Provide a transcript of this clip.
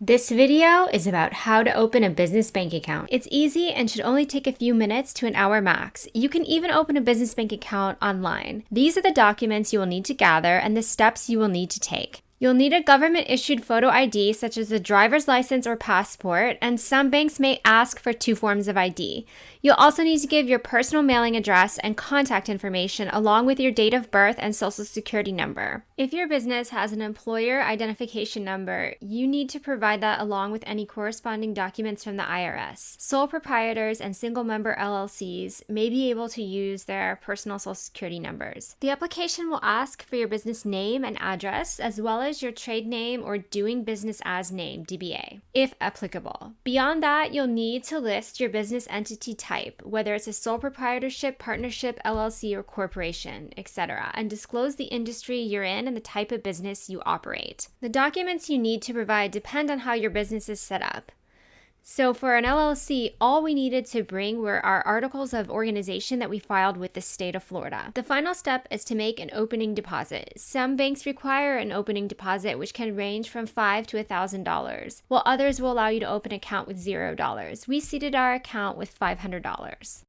This video is about how to open a business bank account. It's easy and should only take a few minutes to an hour max. You can even open a business bank account online. These are the documents you will need to gather and the steps you will need to take. You'll need a government-issued photo ID such as a driver's license or passport, and some banks may ask for two forms of ID. You'll also need to give your personal mailing address and contact information along with your date of birth and social security number. If your business has an employer identification number, you need to provide that along with any corresponding documents from the IRS. Sole proprietors and single-member LLCs may be able to use their personal social security numbers. The application will ask for your business name and address, as well as your trade name or doing business as name, DBA, if applicable. Beyond that, you'll need to list your business entity type, whether it's a sole proprietorship, partnership, LLC, or corporation, etc., and disclose the industry you're in and the type of business you operate. The documents you need to provide depend on how your business is set up. So for an LLC, all we needed to bring were our articles of organization that we filed with the state of Florida. The final step is to make an opening deposit. Some banks require an opening deposit, which can range from $5 to $1,000, while others will allow you to open an account with $0. We seeded our account with $500.